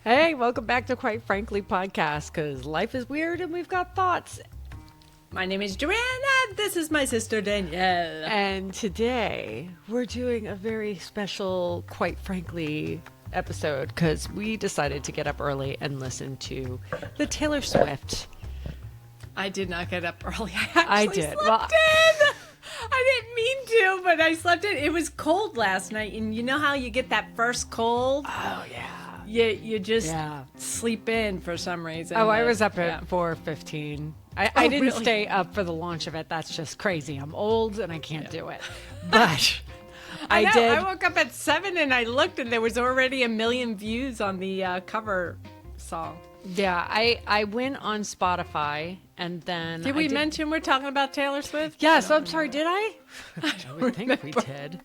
Hey, welcome back to Quite Frankly Podcast, because life is weird and we've got thoughts. My name is Joanne, and this is my sister Danielle. And today we're doing a very special Quite Frankly episode because we decided to get up early and listen to the Taylor Swift. I did not get up early. I did. Slept in. I didn't mean to, but I slept in. It was cold last night, and you know how you get that first cold? Oh, yeah. You just sleep in for some reason. Oh, I was up at 4:15. I didn't really? stay up for the launch of it. That's just crazy. I'm old and I can't do it. But I did. I woke up at 7 and I looked, and there was already 1 million views on the cover song. Yeah, I went on Spotify and then... Did we mention we're talking about Taylor Swift? Yes, I'm sorry, did I? I would think we did.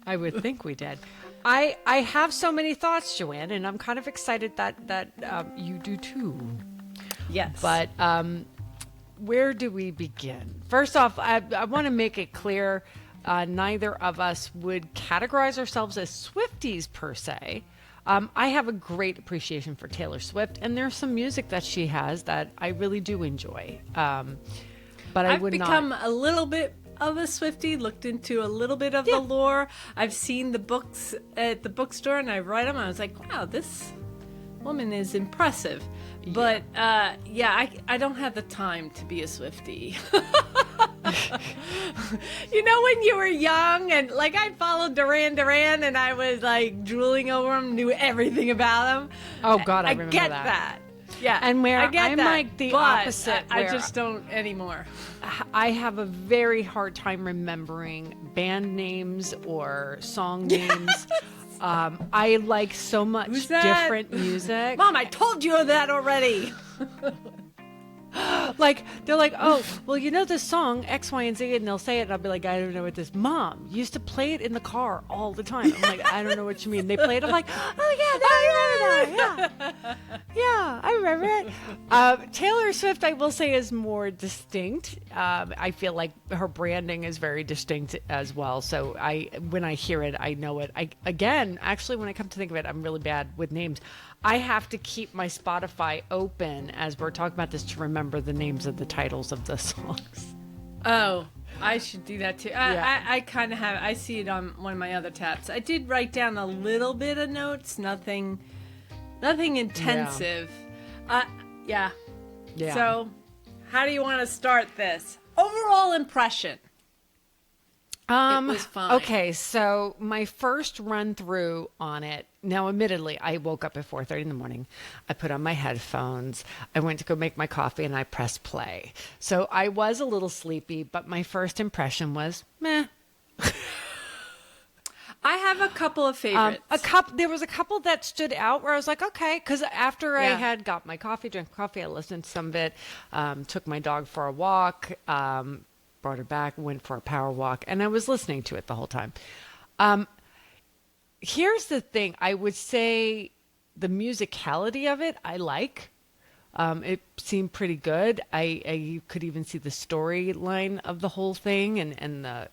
I would think we did. I have so many thoughts, Joanne, and I'm kind of excited that you do too. Yes. But where do we begin? First off, I want to make it clear neither of us would categorize ourselves as Swifties per se. I have a great appreciation for Taylor Swift, and there's some music that she has that I really do enjoy. But I've become a little bit of a Swiftie, looked into a little bit of the lore. I've seen the books at the bookstore, and I read them. I was like, wow, this woman is impressive. But I don't have the time to be a Swiftie. You know, when you were young and like I followed Duran and I was like drooling over him, knew everything about him. Oh God, I remember get that. Yeah, and where I get I'm that, like the but opposite. I just don't anymore. I have a very hard time remembering band names or song names. I like so much different music. Mom, I told you that already. Like, they're like, oh, well, you know this song, X, Y, and Z, and they'll say it, and I'll be like, I don't know what this. Mom used to play it in the car all the time. I'm like, I don't know what you mean. They play it. I'm like, oh, yeah, I remember that. Yeah, I remember it. Taylor Swift, I will say, is more distinct. I feel like her branding is very distinct as well. So when I hear it, I know it. Actually, when I come to think of it, I'm really bad with names. I have to keep my Spotify open as we're talking about this to remember the names of the titles of the songs. Oh, I should do that too. I kind of have. I see it on one of my other tabs. I did write down a little bit of notes. Nothing intensive. Yeah. So, how do you want to start this? Overall impression. It was fine. Okay, so my first run through on it. Now, admittedly, I woke up at 4:30 in the morning. I put on my headphones. I went to go make my coffee, and I pressed play. So I was a little sleepy, but my first impression was meh. I have a couple of favorites. There was a couple that stood out where I was like, okay, because after I had got my coffee, drank coffee, I listened to some of it, took my dog for a walk, brought her back, went for a power walk, and I was listening to it the whole time. Here's the thing. I would say the musicality of it, I like. It seemed pretty good. I could even see the storyline of the whole thing and the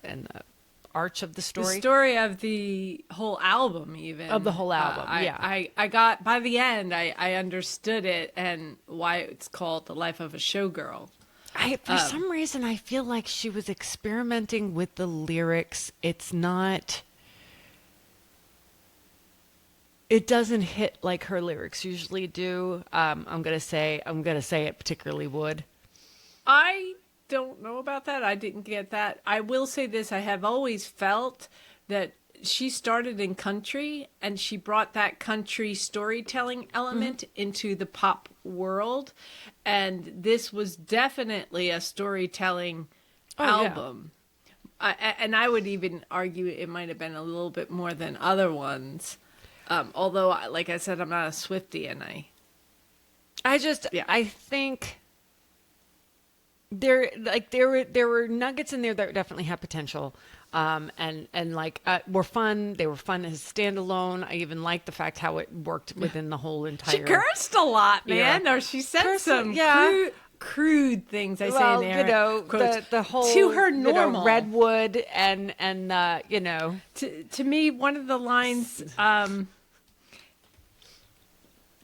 arch of the story. The story of the whole album, even. Of the whole album, I got, by the end, I understood it and why it's called The Life of a Showgirl. For some reason, I feel like she was experimenting with the lyrics. It doesn't hit like her lyrics usually do. I'm gonna say it particularly would. I don't know about that. I didn't get that. I will say this. I have always felt that she started in country and she brought that country storytelling element into the pop world. And this was definitely a storytelling album. Yeah. And I would even argue it might have been a little bit more than other ones. Although, like I said, I'm not a Swiftie, and I think there were nuggets in there that definitely had potential, and were fun. They were fun as standalone. I even liked the fact how it worked within the whole entire. She cursed a lot, man, Yeah. or she said some crude things. I say in there, you know, quotes, the whole to her normal redwood and you know. To me, one of the lines.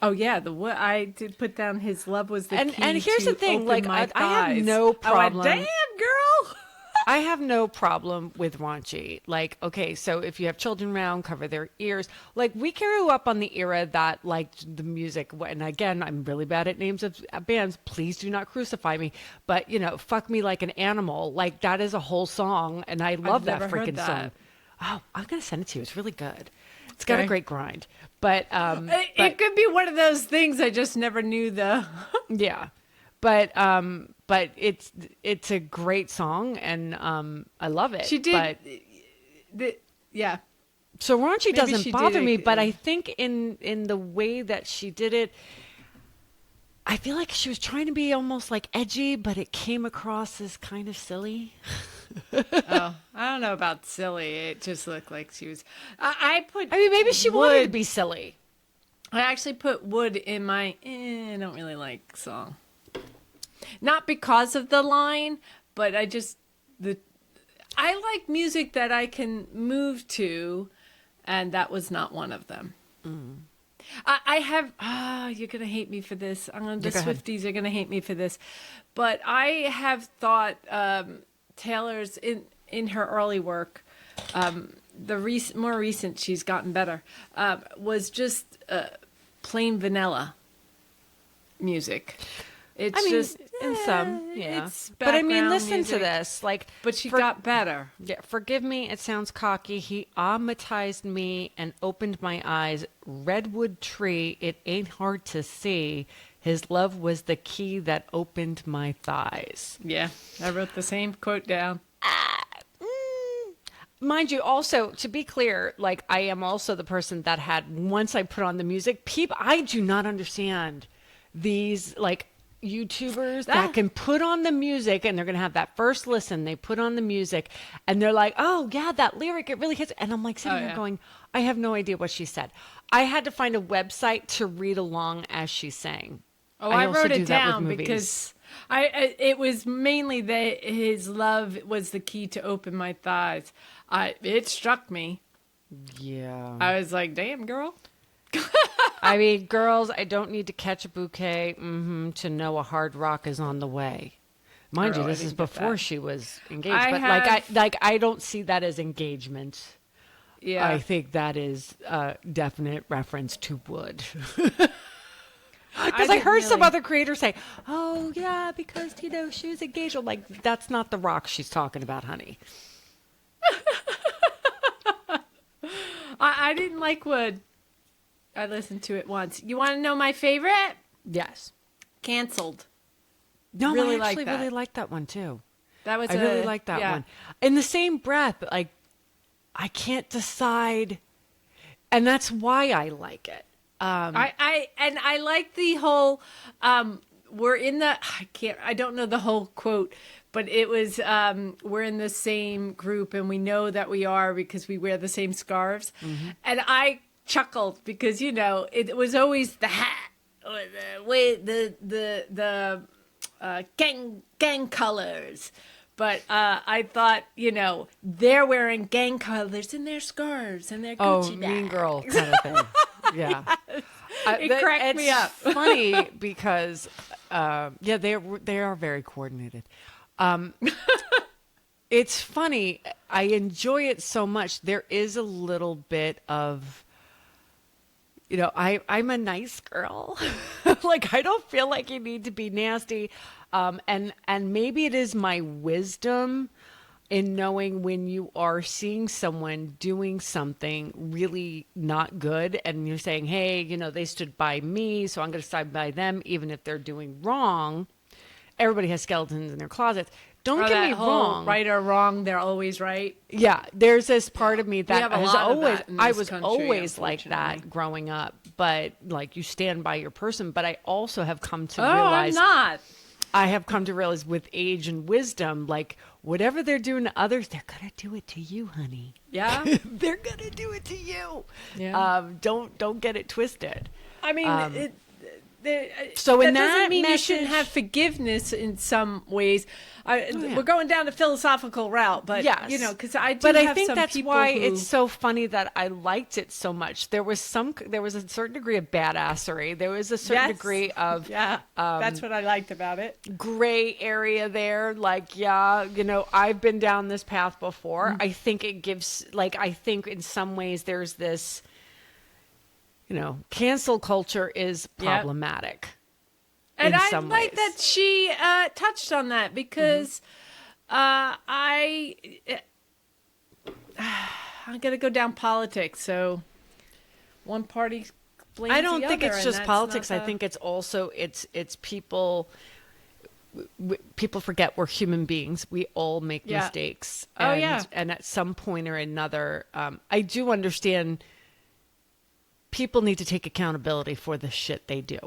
Oh yeah, I did put down his love was the key. And here's to the thing, open like my I have thighs. no I went, problem. damn girl. I have no problem with raunchy. Like, okay, so if you have children around, cover their ears. Like, we grew up on the era that, like, the music, and again, I'm really bad at names of bands. Please do not crucify me. But, you know, Fuck Me Like an Animal. Like, that is a whole song, and I love that never heard freaking that. song. Oh, I'm going to send it to you. It's really good. It's got a Okay. great grind. But, It could be one of those things I just never knew the. yeah. But it's a great song, and I love it. She did. But, Yeah. so raunchy Maybe doesn't she bother did me, it, but I think in the way that she did it, I feel like she was trying to be almost like edgy, but it came across as kind of silly. Oh, I don't know about silly. It just looked like she was. I I mean, maybe she wanted to Wood. be silly. I actually put Wood in my I don't really like song. Not because of the line, but I like music that I can move to, and that was not one of them. I have you're gonna hate me for this. The Go ahead. Swifties are gonna hate me for this, but I have thought Taylor's in her early work, more recent, she's gotten better, was just plain vanilla music. It's I mean, just in some, yeah. it's But I mean, background listen music, to this. Like, But she got better. Yeah, forgive me, it sounds cocky. He amatized me and opened my eyes. Redwood tree, it ain't hard to see. His love was the key that opened my thighs. Yeah, I wrote the same quote down. Mind you, also, to be clear, like, I am also the person that had, once I put on the music, I do not understand these, like, YouTubers that can put on the music and they're going to have that first listen. They put on the music and they're like, oh, yeah, that lyric, it really hits. And I'm like sitting there going, I have no idea what she said. I had to find a website to read along as she sang. Oh, I also wrote do it that with down movies. because it was mainly that his love was the key to open my thighs. It struck me. Yeah. I was like, damn, girl. I mean, girls, I don't need to catch a bouquet to know a hard rock is on the way. Mind you, I this is didn't get before that. she was engaged. I But have- I don't see that as engagement. Yeah. I think that is a definite reference to Wood. Because I heard some other creators say, oh, yeah, because, you know, she was engaged. I'm like, that's not the rock she's talking about, honey. I didn't like Wood. I listened to it once. You want to know my favorite? Yes. Canceled. No, Really I like actually that. really like that one, too. That was I really like that one. In the same breath, like, I can't decide. And that's why I like it. I like the whole we're in the I don't know the whole quote, but it was we're in the same group and we know that we are because we wear the same scarves. And I chuckled because you know it was always the hat or the way the gang colors. But I thought, you know, they're wearing gang colors in their scarves and their Gucci bags. Mean Girl kind of thing. Yeah. It cracked me up. It's funny because, they are very coordinated. It's funny. I enjoy it so much. There is a little bit of, you know, I'm a nice girl. Like, I don't feel like you need to be nasty. And maybe it is my wisdom in knowing when you are seeing someone doing something really not good and you're saying, hey, you know, they stood by me, so I'm going to stand by them, even if they're doing wrong. Everybody has skeletons in their closets. Don't get me wrong. Right or wrong, they're always right. Yeah, there's this part of me that have a has lot of always, that in I this was country, always like that unfortunately. growing up. But like, you stand by your person. But I also have come to I'm realize, not. I have come to realize with age and wisdom, like whatever they're doing to others, they're gonna do it to you, honey. Yeah. They're gonna do it to you. Yeah. Don't get it twisted. I mean, So in that doesn't that mean you shouldn't message- have forgiveness in some ways. We're going down the philosophical route, but Yes. you know, because I do But have I think some that's people why who, it's so funny that I liked it so much. There was a certain degree of badassery. There was a certain Yes. degree of that's what I liked about it. gray area there. Like, I've been down this path before. I think it gives, I think in some ways there's this, cancel culture is problematic. And in I some like ways. that she touched on that because I'm gonna go down politics. So one party blames I don't the think other, it's and just that's politics. not I think it's also it's people. People forget we're human beings. We all make mistakes. And at some point or another, I do understand people need to take accountability for the shit they do.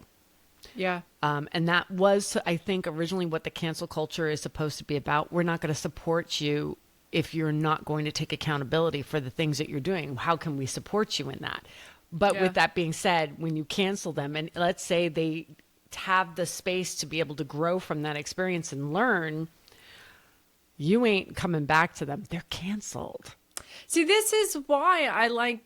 Yeah. And that was, I think, originally what the cancel culture is supposed to be about. We're not going to support you if you're not going to take accountability for the things that you're doing. How can we support you in that? But with that being said, when you cancel them, and let's say they have the space to be able to grow from that experience and learn, you ain't coming back to them. They're canceled. See, this is why I like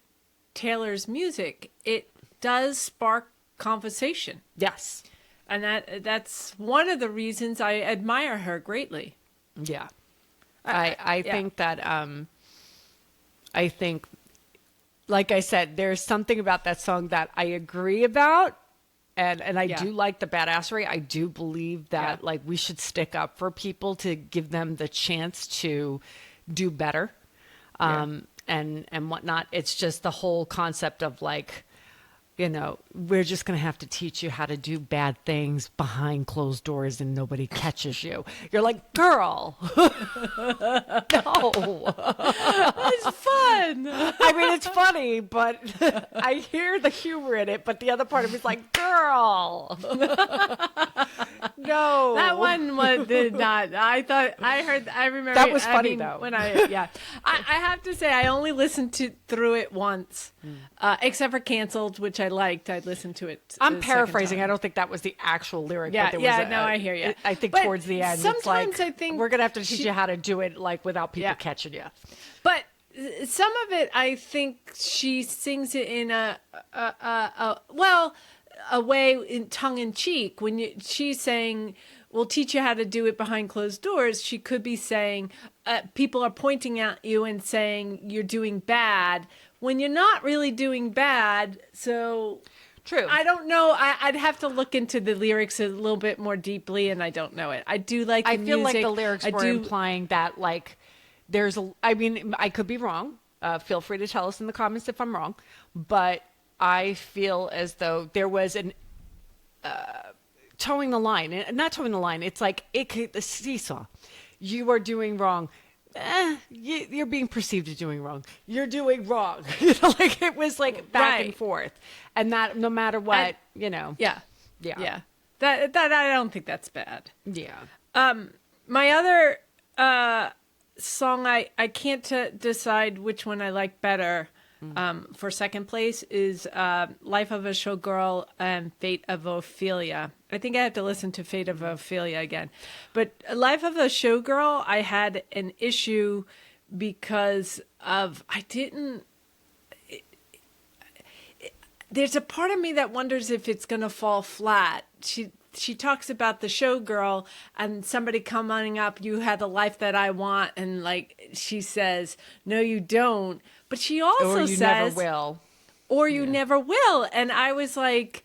Taylor's music. It does spark conversation. Yes. And that's one of the reasons I admire her greatly. Yeah. I think that, I think, like I said, there's something about that song that I agree about. And I do like the badassery. I do believe that we should stick up for people to give them the chance to do better. And whatnot. It's just the whole concept of we're just going to have to teach you how to do bad things behind closed doors and nobody catches you. You're like, girl, no. It's fun. I mean, it's funny, but I hear the humor in it. But the other part of it's like, girl, no. That one did not. I remember. That was funny, though. When I have to say, I only listened through it once, except for Canceled, which I liked. I'd listen to it. I'm paraphrasing. I don't think that was the actual lyric. Yeah, but there was I hear you. I think But towards the end, sometimes it's like, I think we're going to have to teach you how to do it without people catching you. But some of it, I think she sings it in a way in tongue in cheek. When she's saying, "We'll teach you how to do it behind closed doors," she could be saying, "People are pointing at you and saying you're doing bad when you're not really doing bad." So. True. I don't know. I'd have to look into the lyrics a little bit more deeply, and I don't know it. I do like the I feel music. like the lyrics were implying that, there's I mean, I could be wrong. Feel free to tell us in the comments if I'm wrong. But I feel as though there was an towing the line. And not towing the line. It's like the seesaw. You are doing wrong. You're being perceived as doing wrong. You're doing wrong. It was back and forth, and that no matter what, Yeah. That I don't think that's bad. Yeah. My other song, I can't decide which one I like better. For second place is Life of a Showgirl and Fate of Ophelia. I think I have to listen to Fate of Ophelia again. But Life of a Showgirl, I had an issue because of, there's a part of me that wonders if it's going to fall flat. She talks about the showgirl and somebody coming up, "You have the life that I want," and she says, "No, you don't." But she also or you says, never will. Or you never will. And I was like,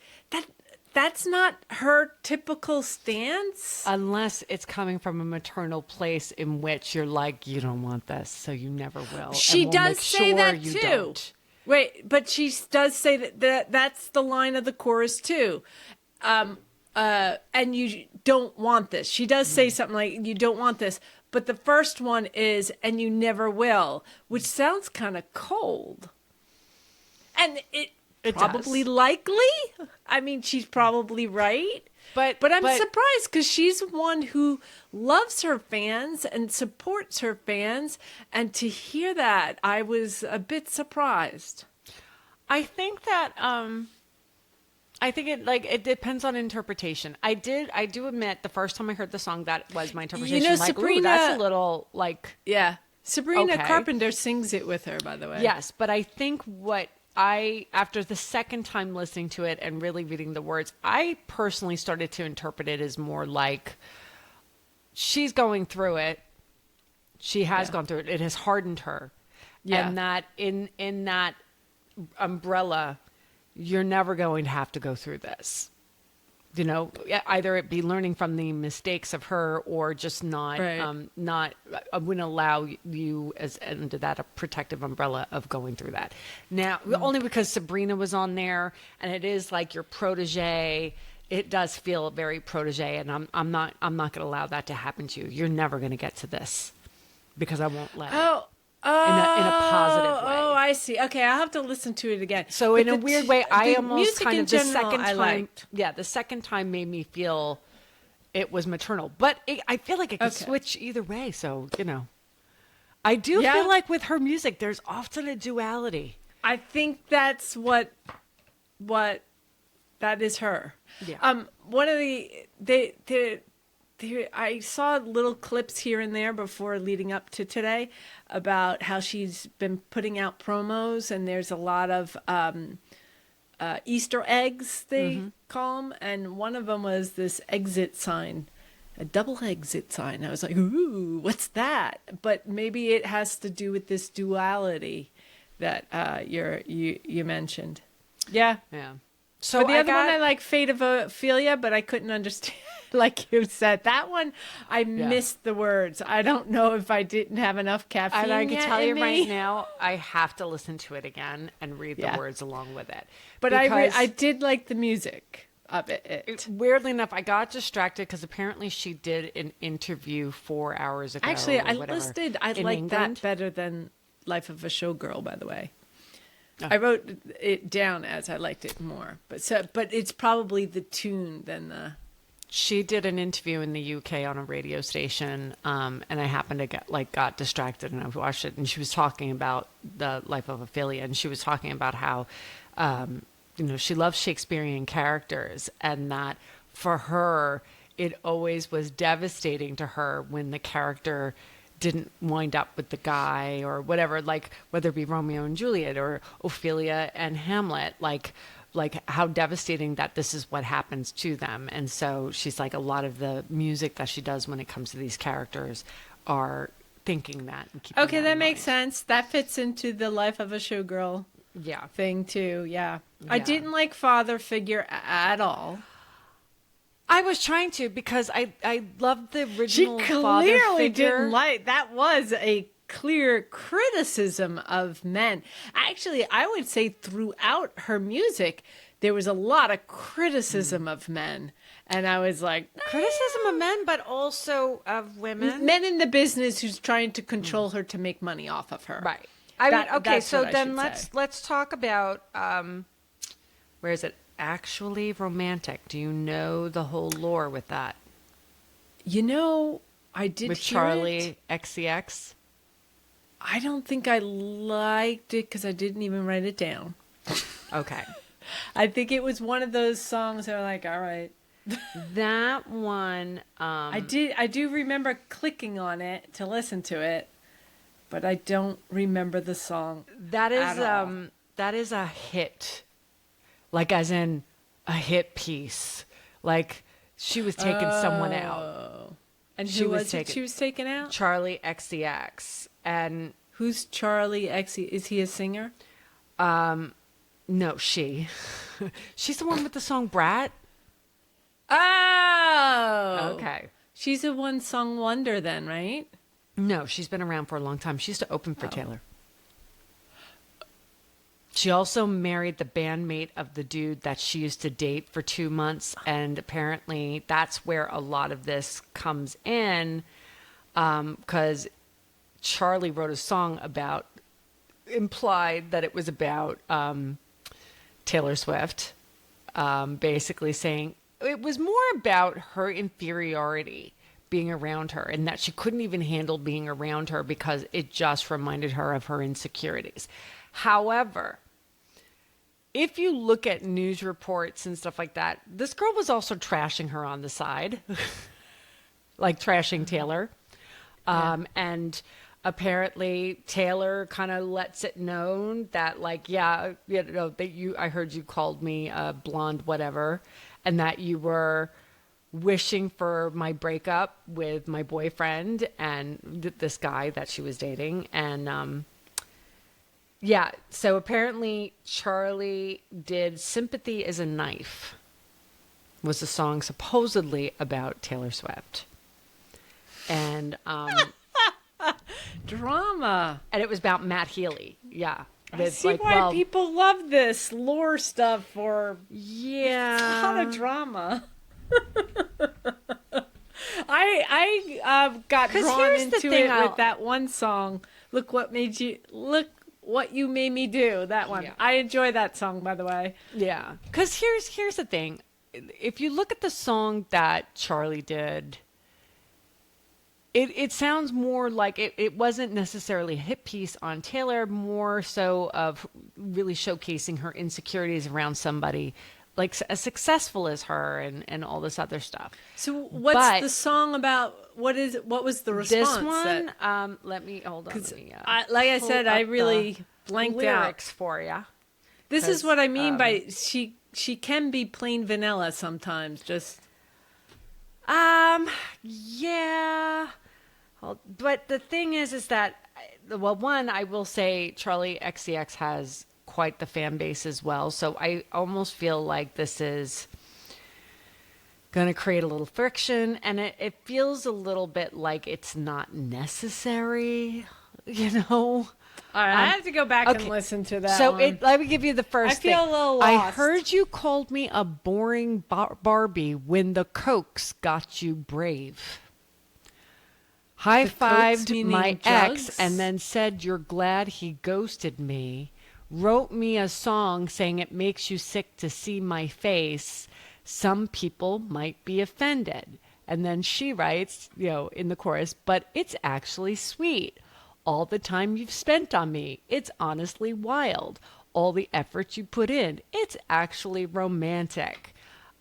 that's not her typical stance. Unless it's coming from a maternal place in which you're like, you don't want this, so you never will. She does say that too. Don't. Wait, but she does say that's the line of the chorus too. And you don't want this. She does say something like, "You don't want this." But the first one is, "And you never will," which sounds kind of cold. And it probably does. likely. I mean, she's probably right. But I'm surprised because she's one who loves her fans and supports her fans. And to hear that, I was a bit surprised. I think that I think it depends on interpretation. I do admit the first time I heard the song, that was my interpretation. You know, like, Sabrina, ooh, that's a little like, yeah. Sabrina okay. Carpenter sings it with her, by the way. Yes, but I think after the second time listening to it and really reading the words, I personally started to interpret it as more like she's going through it. She has gone through it. It has hardened her. Yeah. And that in that umbrella, you're never going to have to go through this. You know, either it be learning from the mistakes of her or just not, I wouldn't allow you as under that a protective umbrella of going through that. Now, only because Sabrina was on there and it is like your protege, it does feel very protege, and I'm not going to allow that to happen to you. You're never going to get to this because I won't let it. In a positive way. Oh, I see. Okay, I'll have to listen to it again. So in a weird way, I almost kind of the second time. Liked. Yeah, the second time made me feel it was maternal, but I feel like it could switch either way. So I do feel like with her music, there's often a duality. I think that's what that is her. Yeah. One of I saw little clips here and there before leading up to today about how she's been putting out promos, and there's a lot of Easter eggs, they call them, and one of them was this exit sign, a double exit sign. I was like, ooh, what's that? But maybe it has to do with this duality that you mentioned. Yeah. Yeah. So the other one I like Fate of Ophelia, but I couldn't understand. Like you said, that one I missed the words. I don't know if I didn't have enough caffeine. And I can tell you me. right now, I have to listen to it again and read the words along with it. But I did like the music of it. Weirdly enough, I got distracted because apparently she did an interview 4 hours ago. Actually, I liked England. that better than Life of a Showgirl, by the way. Oh. I wrote it down as I liked it more, but it's probably the tune than the. She did an interview in the UK on a radio station, and I happened to got distracted and I watched it, and she was talking about the Life of Ophelia, and she was talking about how, she loves Shakespearean characters, and that for her, it always was devastating to her when the character didn't wind up with the guy or whatever, like whether it be Romeo and Juliet or Ophelia and Hamlet, like how devastating that this is what happens to them. And so she's like, a lot of the music that she does when it comes to these characters are thinking that. And keeping that makes sense. That fits into the Life of a Showgirl thing too. Yeah. I didn't like father figure at all. I was trying to, because I loved the original father figure. She clearly didn't like. That was a clear criticism of men. Actually, I would say throughout her music, there was a lot of criticism of men. And I was like, criticism of men, but also of women. Men in the business who's trying to control her to make money off of her. Right. Okay, so then let's talk about, where is it? Actually Romantic. Do you know the whole lore with that? I did with Charlie XCX. I don't think I liked it because I didn't even write it down. Okay. I think it was one of those songs that are like, all right. That one. I do remember clicking on it to listen to it, but I don't remember the song. That is a hit. Like, as in a hit piece. Like, she was taking someone out. And who was it she was taking out? Charlie XCX. And who's Charlie XCX? Is he a singer? No, she. She's the one with the song Brat. Oh! Okay. She's a one-song wonder then, right? No, she's been around for a long time. She used to open for Taylor. She also married the bandmate of the dude that she used to date for 2 months. And apparently that's where a lot of this comes in, because Charlie wrote a song implied that it was about Taylor Swift, basically saying it was more about her inferiority being around her, and that she couldn't even handle being around her because it just reminded her of her insecurities. However, if you look at news reports and stuff like that, this girl was also trashing her on the side, like trashing Taylor. And apparently Taylor kind of lets it known that like, yeah, you know, I heard you called me a blonde, whatever, and that you were wishing for my breakup with my boyfriend and this guy that she was dating. And, yeah, so apparently Charlie did Sympathy is a Knife, was a song supposedly about Taylor Swift. And Drama. and it was about Matt Healy. Yeah. I see why people love this lore stuff, or yeah, a lot of drama. I got drawn into it with that one song. Look what you made me do. That one. Yeah. I enjoy that song, by the way. Yeah. Because here's the thing. If you look at the song that Charlie did, it sounds more like it wasn't necessarily a hit piece on Taylor, more so of really showcasing her insecurities around somebody like as successful as her and all this other stuff. So what's the song about? What was the response? This one, let me hold on. Like I said, I really blanked lyrics out for you. This is what I mean by she can be plain vanilla sometimes. Just yeah. But the thing is that, well, one, I will say Charlie XCX has quite the fan base as well. So I almost feel like this is going to create a little friction. And it feels a little bit like it's not necessary, you know? All right, I have to go back and listen to that So one. let me give you the first thing. I feel a little lost. I heard you called me a boring Barbie when the Cokes got you brave. High-fived my ex and then said you're glad he ghosted me. Wrote me a song saying it makes you sick to see my face. Some people might be offended. And then she writes, you know, in the chorus, but it's actually sweet. All the time you've spent on me, it's honestly wild. All the effort you put in, it's actually romantic.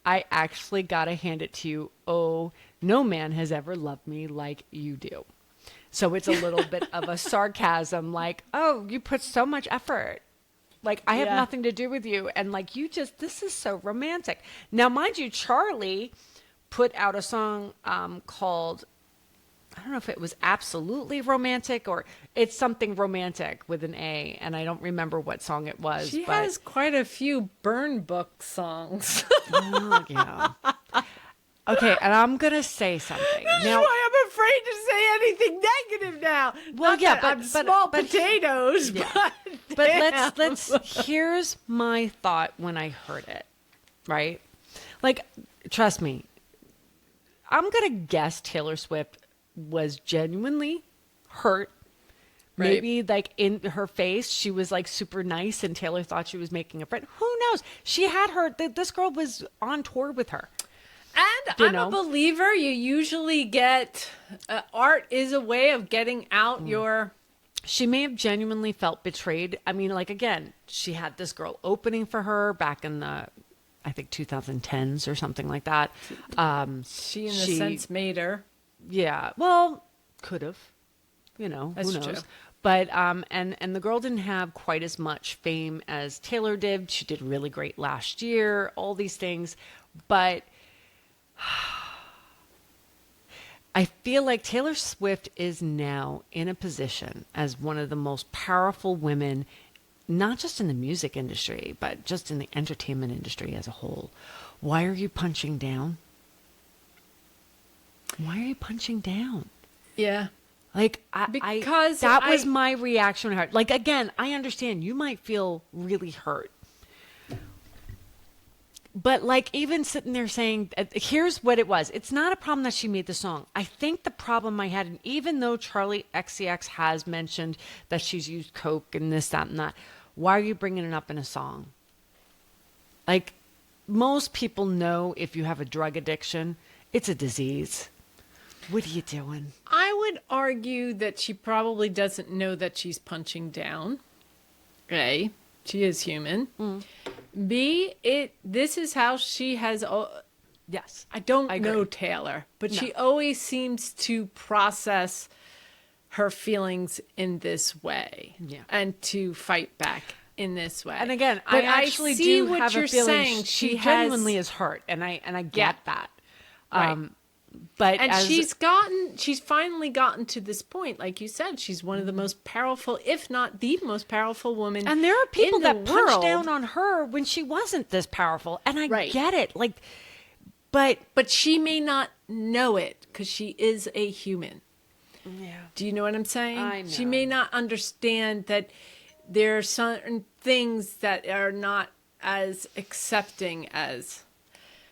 I actually gotta hand it to you. Oh, no man has ever loved me like you do. So it's a little bit of a sarcasm, like, oh, you put so much effort. Like, I have nothing to do with you. And like, this is so romantic. Now, mind you, Charlie put out a song called, I don't know if it was Absolutely Romantic or it's something romantic with an A. And I don't remember what song it was. She has quite a few burn book songs. Oh, yeah. Okay, and I'm going to say something. That's why I'm afraid to say anything negative now. Well, Not yeah, that but I'm small potatoes. Yeah. But let's here's my thought when I heard it, right? Like, trust me, I'm going to guess Taylor Swift was genuinely hurt. Right. Maybe like in her face, she was like super nice and Taylor thought she was making a friend. Who knows? She had this girl was on tour with her. And I'm a believer. You usually get art is a way of getting out your. She may have genuinely felt betrayed. I mean, like, again, she had this girl opening for her back in the, I think, 2010s or something like that. She, in a sense, made her. Yeah. Well, could have. You know, That's who knows? true. But, and the girl didn't have quite as much fame as Taylor did. She did really great last year, all these things. But I feel like Taylor Swift is now in a position as one of the most powerful women, not just in the music industry, but just in the entertainment industry as a whole. Why are you punching down? Why are you punching down? Yeah. Like, that was my reaction. Like, again, I understand you might feel really hurt. But like, even sitting there saying, here's what it was. It's not a problem that she made the song. I think the problem I had, and even though Charlie XCX has mentioned that she's used coke and this, that, and that, why are you bringing it up in a song? Like, most people know if you have a drug addiction, it's a disease. What are you doing? I would argue that she probably doesn't know that she's punching down. Okay. She is human. This is how she has. Yes. I don't I agree. know Taylor, but No. she always seems to process her feelings in this way, Yeah. and to fight back in this way. And again, but I actually see do what have you're a feeling saying. she has, genuinely is hurt, and I get Yeah. that. Right. But And as, she's finally gotten to this point, like you said, she's one of the most powerful, if not the most powerful woman. and there are people in the that punch world. down on her when she wasn't this powerful, and I Right. get it. Like, but she may not know it because she is a human. yeah. Do you know what I'm saying? I know. She may not understand that there are certain things that are not as accepting as.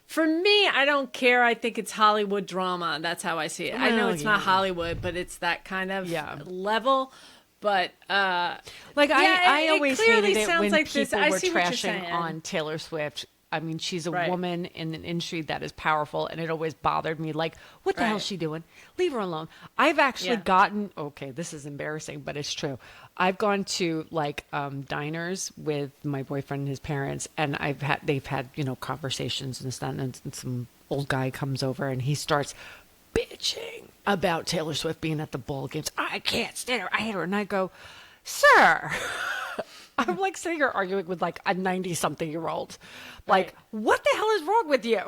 For me, I don't care. I think it's Hollywood drama. That's how I see it. I know Well, it's not yeah. Hollywood, but it's that kind of Yeah. level. But Like yeah, I it always clearly hated it sounds when like people this. I were see what you're trashing saying. on Taylor Swift. I mean, she's a Right. woman in an industry that is powerful, and it always bothered me. Like, what the hell is Right. she doing? Leave her alone. I've actually Yeah. gotten, okay, this is embarrassing, but it's true. I've gone to like diners with my boyfriend and his parents, and they've had, conversations and stuff, and some old guy comes over and he starts bitching about Taylor Swift being at the ball games. I can't stand her. I hate her. And I go, sir, I'm like sitting here arguing with like a 90-something-year-old. Like, Right. what the hell is wrong with you?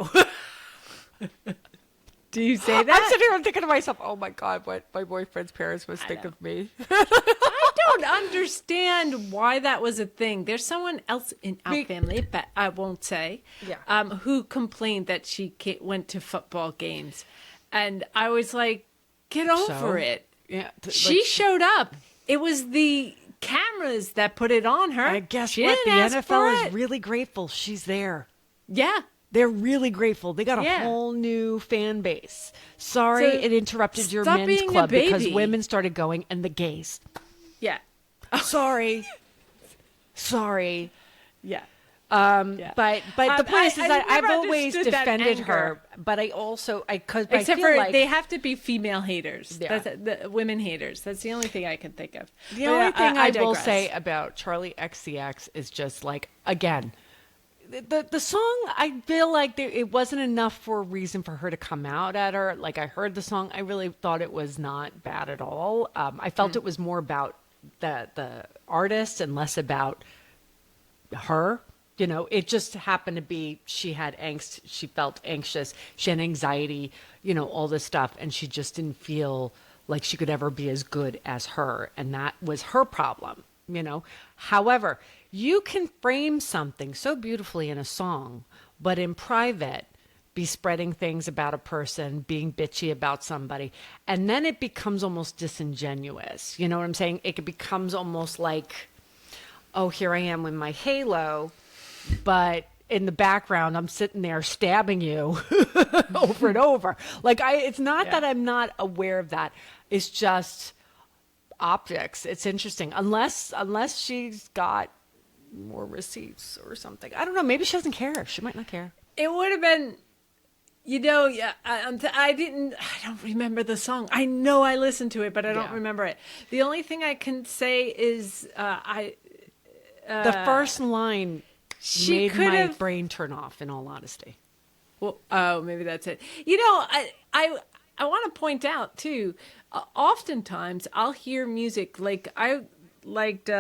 do you say I'm that? sitting here and thinking to myself, oh my God, what my boyfriend's parents must think know. of me. I don't understand why that was a thing. There's someone else in our family, but I won't say, Yeah. who complained that she went to football games. And I was like, get over it. Yeah. She showed up. It was the cameras that put it on her. I guess She what? The didn't ask for NFL is it. really grateful she's there. Yeah. They're really grateful. They got a Yeah. whole new fan base. Sorry So it interrupted your stop men's being a club because baby. women started going and the gays. Yeah. Sorry. Sorry. Yeah. But the point is I that I've never always understood that defended anger. her, but I also because Except I feel for like they have to be female haters. Yeah. That's the women haters. That's the only thing I can think of. the But, only thing I will digress. say about Charlie XCX is just like again. The song, I feel like it wasn't enough for a reason for her to come out at her. Like I heard the song, I really thought it was not bad at all. I felt it was more about the artist and less about her. It just happened to be she had angst, she felt anxious, she had anxiety, all this stuff, and she just didn't feel like she could ever be as good as her, and that was her problem. However, you can frame something so beautifully in a song, but in private be spreading things about a person, being bitchy about somebody, and then it becomes almost disingenuous. You know what I'm saying? It becomes almost like, oh, here I am with my halo, but in the background I'm sitting there stabbing you over and over. Like it's not that I'm not aware of that. It's just optics. It's interesting. Unless she's got more receipts or something. I don't know. Maybe she doesn't care. She might not care. It would have been, yeah. I don't remember the song. I know I listened to it, but I don't Yeah. remember it. The only thing I can say is The first line she made could my have. brain turn off, in all honesty. Well, oh, maybe that's it. I want to point out too. Oftentimes, I'll hear music like I liked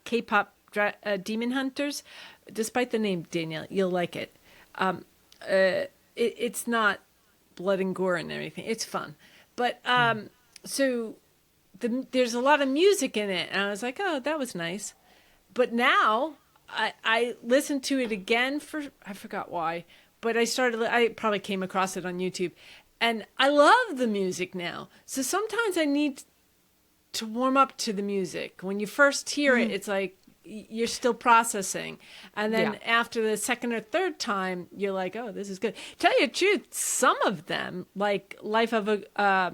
K-pop Demon Hunters. Despite the name, Danielle, you'll like it. It's not blood and gore and everything. It's fun, but so there's a lot of music in it, and I was like, oh, that was nice. But now I listened to it again I forgot why, but I probably came across it on YouTube, and I love the music now. So sometimes I need to warm up to the music. When you first hear it, it's like you're still processing. And then after the second or third time, you're like, oh, this is good. Tell you the truth, some of them, like Life of a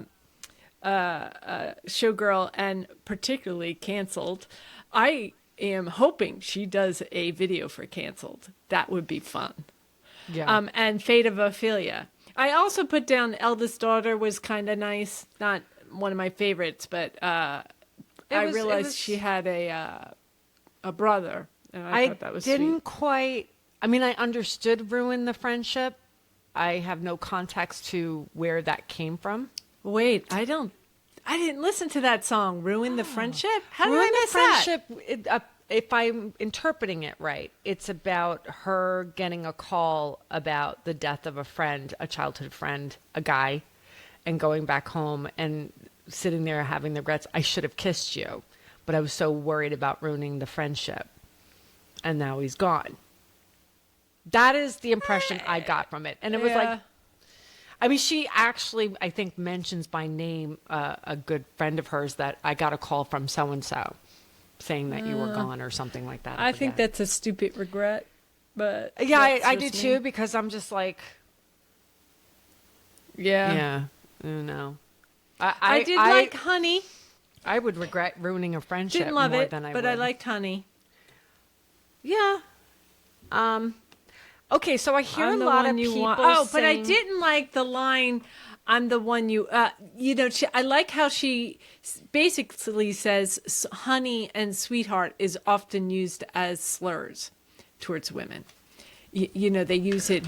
Showgirl and particularly Canceled, I am hoping she does a video for Canceled. That would be fun. Yeah. And Fate of Ophelia. I also put down Eldest Daughter was kind of nice. Not one of my favorites, but I realized she had a brother, and I thought that was didn't sweet. quite I mean, I understood ruin the friendship. I have no context to where that came from. Wait, I didn't listen to that song, Ruin the Friendship? How did Ruin I the miss that? friendship, if I'm interpreting it right, it's about her getting a call about the death of a friend, a childhood friend, a guy, and going back home and sitting there having the regrets. I should have kissed you, but I was so worried about ruining the friendship. And now he's gone. That is the impression I got from it. And it was like, I mean, she actually, I think, mentions by name a good friend of hers that I got a call from so-and-so saying that you were gone or something like that. I think that's a stupid regret, but yeah, I do just me. too, because I'm just like, yeah, no. I did like Honey. I would regret ruining a friendship Didn't love more it, than I but would. I liked Honey. Yeah. Okay, so I hear I'm a the lot one of you people want. Oh, but I saying- didn't like the line, I'm the one you, I like how she basically says honey and sweetheart is often used as slurs towards women. They use it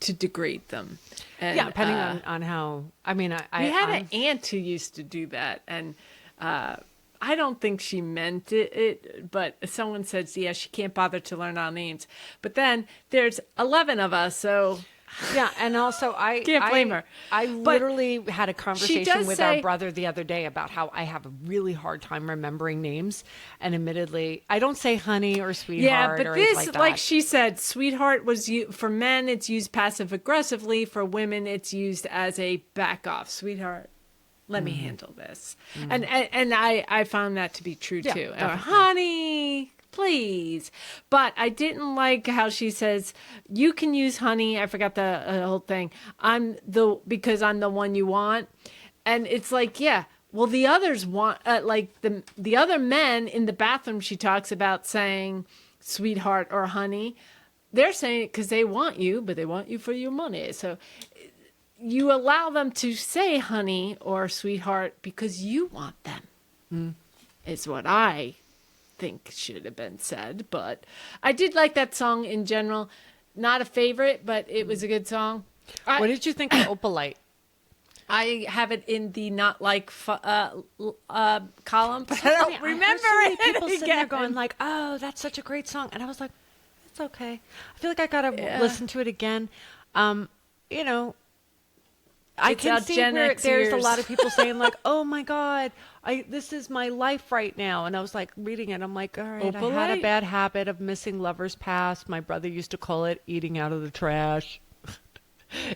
to degrade them. And, yeah, depending on how, I mean, we had an aunt who used to do that, and I don't think she meant it, but someone says, yeah, she can't bother to learn our names. But then there's 11 of us, so yeah, and also I can't blame her. I literally had a conversation with our say- brother the other day about how I have a really hard time remembering names, and admittedly, I don't say honey or yeah, sweetheart but or anything this, like that. like she said, sweetheart was for men, it's used passive aggressively. For women, it's used as a back off. Sweetheart, let me handle this. And I found that to be true Yeah, too. Or, definitely. honey, please. But I didn't like how she says, you can use honey. I forgot the whole thing. Because I'm the one you want. And it's like, yeah, well, the others want, like the other men in the bathroom, she talks about saying sweetheart or honey. They're saying it because they want you, but they want you for your money. So you allow them to say honey or sweetheart because you want them. Is what I think should have been said. But I did like that song in general. Not a favorite, but it was a good song. What did you think of Opalite? I have it in the not like column, but I Funny, don't I heard remember so many it people sitting there again. going like, "Oh, that's such a great song," and I was like, "It's okay." I feel like I gotta listen to it again. I It's can our see Gen where X there's a years. lot of people saying like, "Oh my God, this is my life right now," and I was like reading it. I'm like, "All right, I had Opalite? a bad habit of missing lovers past. My brother used to call it eating out of the trash."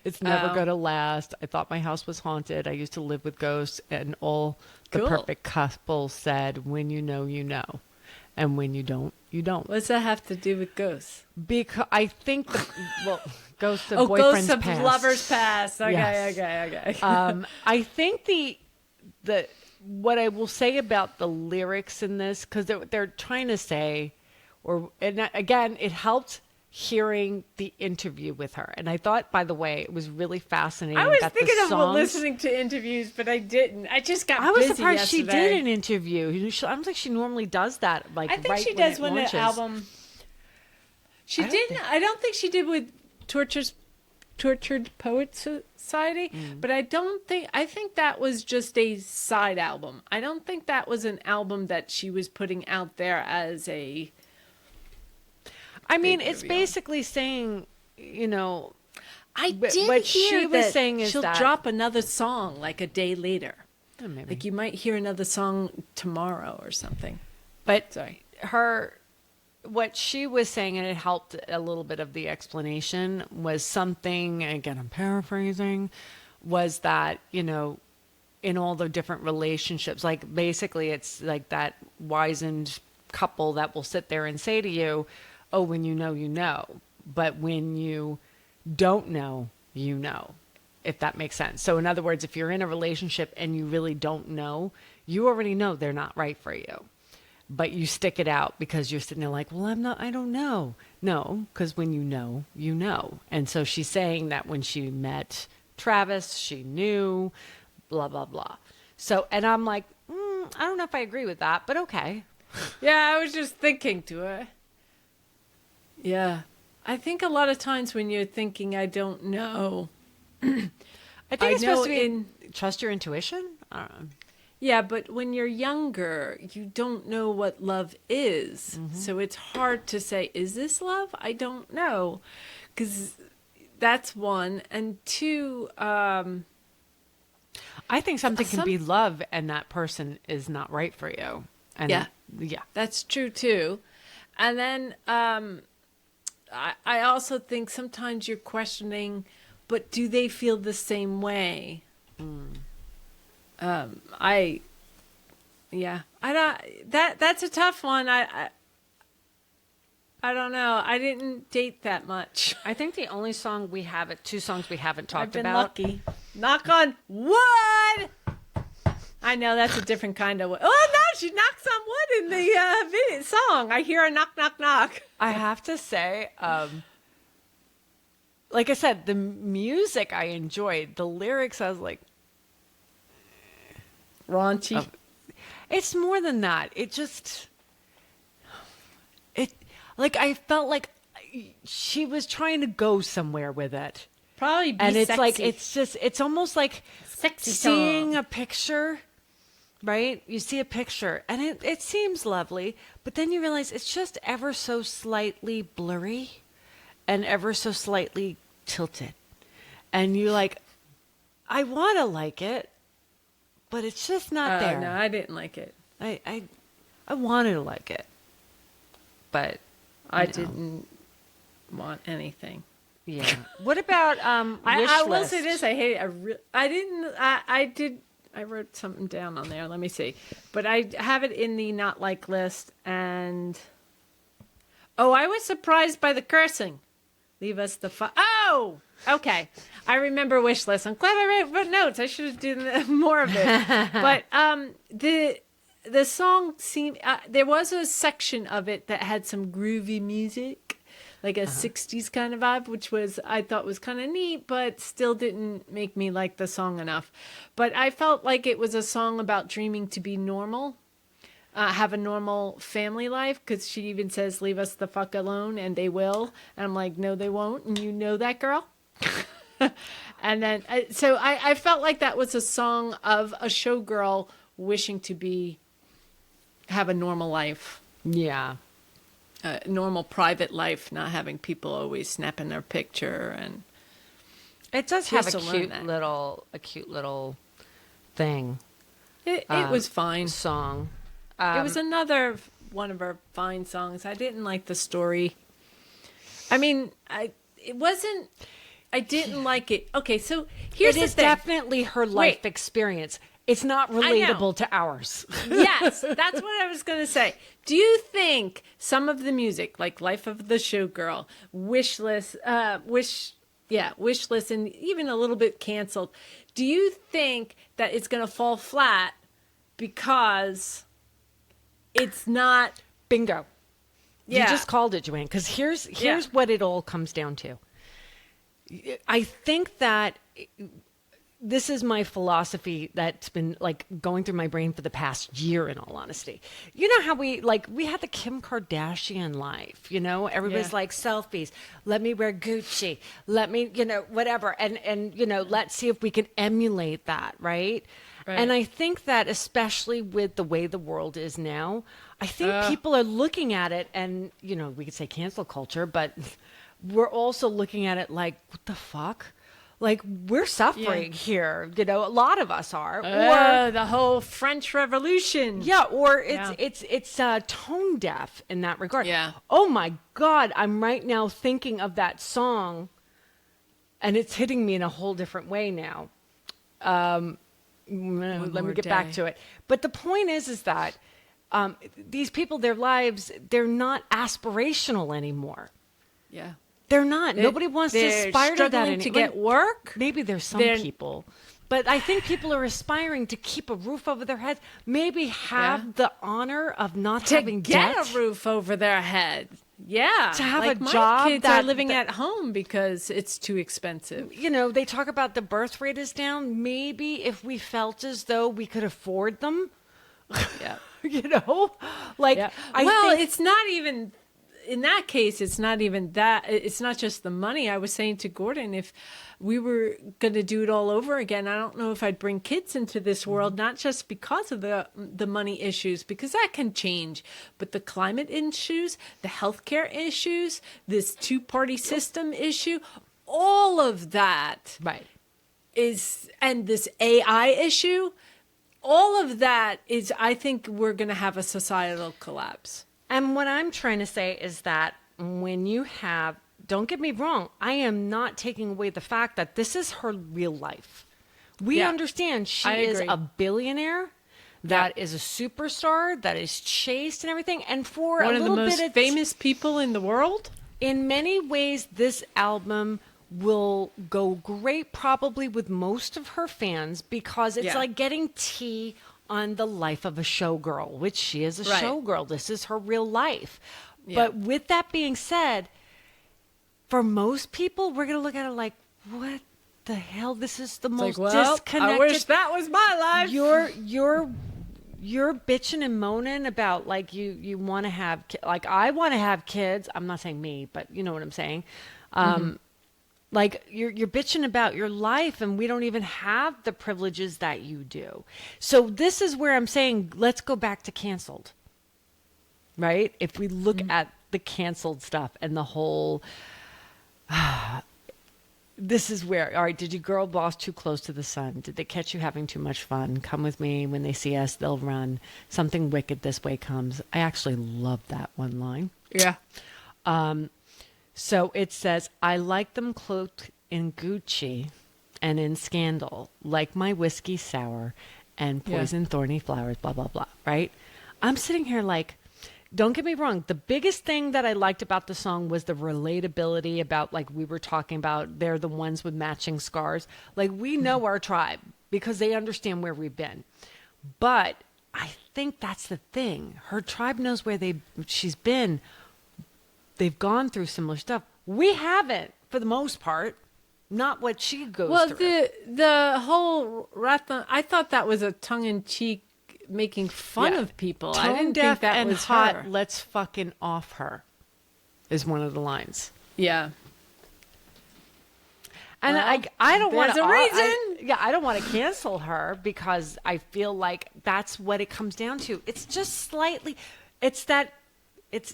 It's never Oh. going to last. I thought my house was haunted. I used to live with ghosts, and all the Cool. perfect couples said, when you know, you know. And when you don't, you don't. What does that have to do with ghosts? Because I think, ghosts of Oh, boyfriends ghosts of past. lovers past. Okay, Yes. okay. I think the what I will say about the lyrics in this, because they're trying to say, and again, it helped hearing the interview with her, and I thought, by the way, it was really fascinating. I was that thinking the of songs, listening to interviews, but I didn't. I just got I was busy surprised she yesterday. did an interview. I don't think she normally does that. Like, I think right she when does it when the launches. album. She I don't didn't. think- I don't think she did with Tortured Poets Society, but I don't think. I think that was just a side album. I don't think that was an album that she was putting out there as a. I mean, big it's reveal. basically saying, I But- did what hear she was that saying is she'll that- drop another song like a day later. maybe. Like you might hear another song tomorrow or something. But Sorry. what she was saying, and it helped a little bit of the explanation, was something, again, I'm paraphrasing, was that, in all the different relationships, like basically it's like that wizened couple that will sit there and say to you, oh, when you know, you know. But when you don't know, you know, if that makes sense. So in other words, if you're in a relationship and you really don't know, you already know they're not right for you. But you stick it out because you're sitting there like, well, I don't know. No, because when you know, you know. And so she's saying that when she met Travis, she knew, blah, blah, blah. So, and I'm like, I don't know if I agree with that, but okay. Yeah, I was just thinking to her. Yeah. I think a lot of times when you're thinking, I don't know. I think I it's know supposed to be trust your intuition. I don't know. Yeah, but when you're younger, you don't know what love is. So it's hard to say, is this love? I don't know. Because that's one. And two, I think something can be love and that person is not right for you. And yeah, yeah. that's true too. And then I also think sometimes you're questioning, but do they feel the same way? That's a tough one. I don't know. I didn't date that much. I think the only song we haven't, two songs we haven't talked I've been about. lucky. Knock on wood. I know that's a different kind of wood. Oh no, she knocks on wood in the video song. I hear a knock, knock, knock. I have to say, like I said, the music I enjoyed. The lyrics, I was like, Raunchy. it's more than that. Like I felt like she was trying to go somewhere with it. Probably be And it's sexy. like, it's almost like Sexy seeing song. a picture, right? You see a picture and it seems lovely, but then you realize it's just ever so slightly blurry and ever so slightly tilted. And you're like, I want to like it, but it's just not there. No, I didn't like it. I wanted to like it, but I didn't want anything. yeah. What about I wish will list? say this: I hate it. I wrote something down on there. Let me see, but I have it in the not like list. And I was surprised by the cursing. Leave us the Oh, okay. I remember wish list. I'm glad I wrote notes. I should have done more of it. But the song seemed there was a section of it that had some groovy music, like a 60s kind of vibe, which I thought was kind of neat, but still didn't make me like the song enough. But I felt like it was a song about dreaming to be normal, have a normal family life, because she even says, leave us the fuck alone, and they will. And I'm like, no, they won't. And you know that, girl? And then, so I felt like that was a song of a showgirl wishing to have a normal life. Yeah. A normal private life, not having people always snapping their picture. And It does She have has a to learn cute that. little thing. it was fine. Song. It was another one of her fine songs. I didn't like the story. I mean, I didn't like it. Okay, so here's It the is thing. definitely her life Wait. experience. It's not know. relatable to ours. Yes, that's what I was going to say. Do you think some of the music, like Life of the Showgirl, Wish List, and even a little bit canceled, do you think that it's going to fall flat because it's not... Bingo. Yeah. You just called it, Joanne. Because here's what it all comes down to. I think that this is my philosophy that's been like going through my brain for the past year, in all honesty. You know how we had the Kim Kardashian life, everybody's like selfies. Let me wear Gucci. Let me, whatever. And let's see if we can emulate that. Right. And I think that especially with the way the world is now, I think people are looking at it and, we could say cancel culture, but we're also looking at it like, what the fuck? Like, we're suffering here. A lot of us are. Or the whole French Revolution. Yeah, or it's tone deaf in that regard. Yeah. Oh my God, I'm right now thinking of that song, and it's hitting me in a whole different way now. Let me get back to it. But the point is that these people, their lives, they're not aspirational anymore. Yeah. They're not. Nobody wants to aspire to that struggling to get work. Maybe there's some people. But I think people are aspiring to keep a roof over their heads. Maybe have the honor of not having get debt. a roof over their head. Yeah. To have like a my job kids that- are living at home because it's too expensive. They talk about the birth rate is down. Maybe if we felt as though we could afford them, Yeah. I think it's not even... in that case, it's not even that. It's not just the money. I was saying to Gordon, if we were going to do it all over again, I don't know if I'd bring kids into this world, not just because of the money issues, because that can change, but the climate issues, the healthcare issues, this two-party system issue, all of that is, and this AI issue, all of that is, I think we're going to have a societal collapse. And what I'm trying to say is that when you have, don't get me wrong, I am not taking away the fact that this is her real life. We understand she is a billionaire that is a superstar, that is chased and everything. And for one a of the little most bit of famous people in the world. In many ways, this album will go great probably with most of her fans because it's like getting tea on the life of a showgirl, which she is a showgirl. This is her real life. But with that being said, for most people, we're going to look at it like, what the hell? This is the most disconnected. I wish that was my life. You're bitching and moaning about like you want to have, like I want to have kids. I'm not saying me, but you know what I'm saying. Like you're bitching about your life and we don't even have the privileges that you do. So this is where I'm saying, let's go back to canceled, right? If we look at the canceled stuff and the whole, this is where, all right, did you girl boss too close to the sun? Did they catch you having too much fun? Come with me. When they see us, they'll run. Something wicked this way comes. I actually love that one line. Yeah. So it says, I like them cloaked in Gucci and in scandal, like my whiskey sour and poison thorny flowers, blah, blah, blah, right? I'm sitting here like, don't get me wrong. The biggest thing that I liked about the song was the relatability about, like we were talking about, they're the ones with matching scars. Like we know our tribe because they understand where we've been. But I think that's the thing. Her tribe knows where she's been. They've gone through similar stuff. We haven't, for the most part. Not what she goes through. Well, the whole Ratha, I thought that was a tongue-in-cheek making fun of people. Tone I didn't deaf think that and was hot. her. Let's fucking off her, is one of the lines. Yeah. And well, I don't want to. There's a reason. I don't want to cancel her because I feel like that's what it comes down to. It's just slightly. It's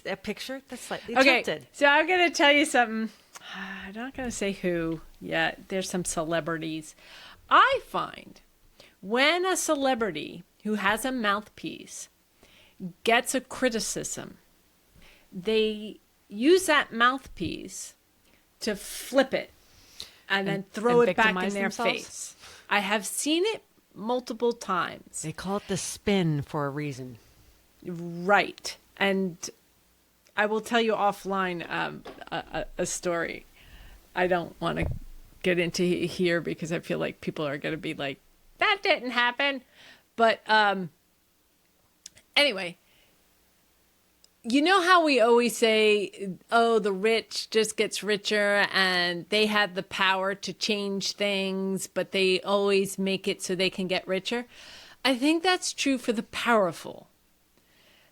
a picture that's slightly tilted. So I'm going to tell you something. I'm not going to say who yet. There's some celebrities. I find when a celebrity who has a mouthpiece gets a criticism, they use that mouthpiece to flip it and then throw it back in their face. I have seen it multiple times. They call it the spin for a reason. Right. And I will tell you offline a story. I don't want to get into here because I feel like people are going to be like, that didn't happen. But anyway, you know how we always say, oh, the rich just gets richer and they have the power to change things, but they always make it so they can get richer. I think that's true for the powerful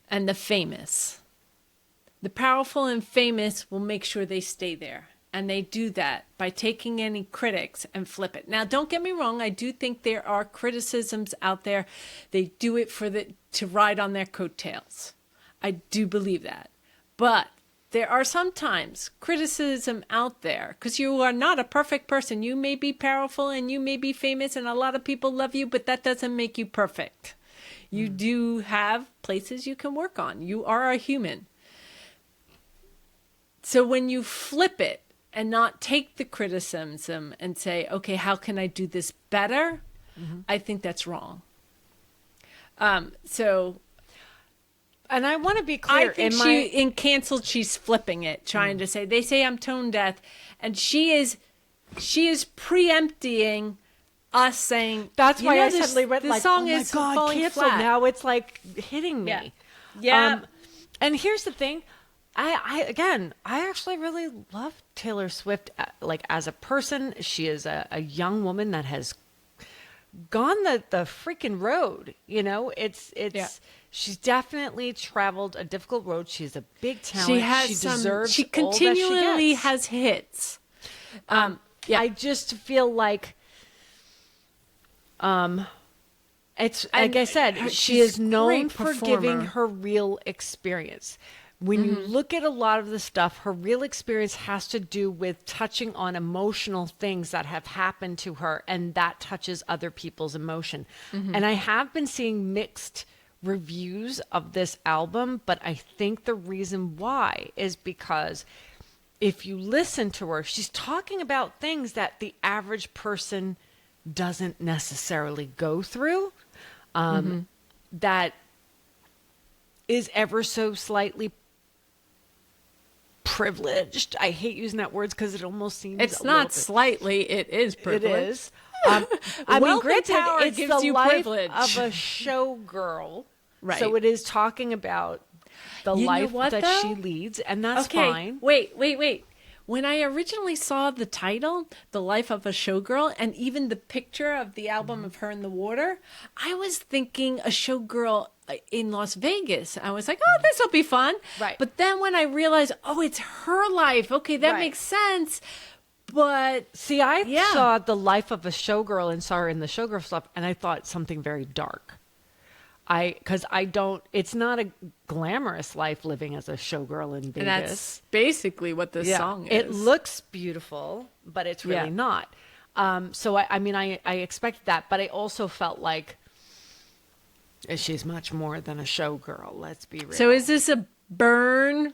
and the famous. The powerful and famous will make sure they stay there. And they do that by taking any critics and flip it. Now, don't get me wrong. I do think there are criticisms out there. They do it to ride on their coattails. I do believe that. But there are sometimes criticism out there because you are not a perfect person. You may be powerful and you may be famous and a lot of people love you, but that doesn't make you perfect. You do have places you can work on. You are a human. So when you flip it and not take the criticism and say, okay, how can I do this better? I think that's wrong. And I want to be clear. I think in Canceled, she's flipping it, trying to say, they say I'm tone deaf. And she is preempting us saying, that's why I suddenly read the song is falling canceled. flat. Now it's like hitting me. Yeah. And here's the thing. I actually really love Taylor Swift, like as a person. She is a young woman that has gone the freaking road. You know, it's Yeah. she's definitely traveled a difficult road. She's a big talent. She has deserves she all that continually she gets. has hits. I just feel like it's like I said, she she's is a known great for giving performer. her real experience. When you look at a lot of the stuff, her real experience has to do with touching on emotional things that have happened to her, and that touches other people's emotion. And I have been seeing mixed reviews of this album, but I think the reason why is because if you listen to her, she's talking about things that the average person doesn't necessarily go through, that is ever so slightly privileged. I hate using that word because it almost seems It's a little not bit- slightly, it is privilege. It is. I mean, Wealth and granted, power it's gives the you life privilege. of a showgirl, Right. so it is talking about the You know life what, that though? she leads, and that's Okay, fine. wait. When I originally saw the title, The Life of a Showgirl, and even the picture of the album of her in the water, I was thinking a showgirl in Las Vegas. I was like, oh, this will be fun. Right. But then when I realized, oh, it's her life. Okay, that Right. makes sense. But See, I Yeah. saw the life of a showgirl and saw her in the showgirl stuff, and I thought something very dark. Because I don't, it's not a glamorous life living as a showgirl in Vegas. and that's basically what this song is. It looks beautiful, but it's really Yeah. not. So I mean, I expected that, but I also felt like she's much more than a showgirl. Let's be real. So is this a burn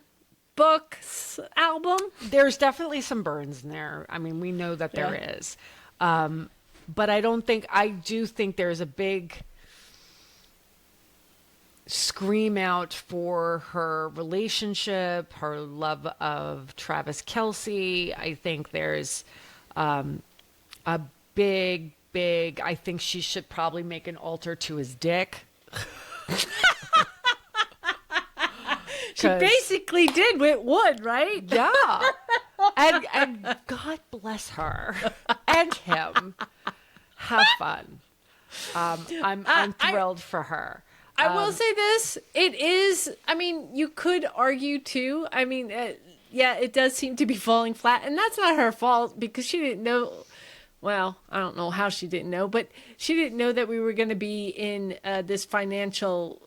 books album? There's definitely some burns in there. I mean, we know that there Yeah. is. But I do think there's a big scream out for her relationship, her love of Travis Kelce. I think there's a big, I think she should probably make an altar to his dick. She 'Cause- basically did with wood, right? Yeah. And God bless her and him. Have fun. I'm thrilled for her. I will say this. It is, I mean, you could argue too. I mean, yeah, it does seem to be falling flat. And that's not her fault because she didn't know. Well, I don't know how she didn't know, but she didn't know that we were going to be in this financial.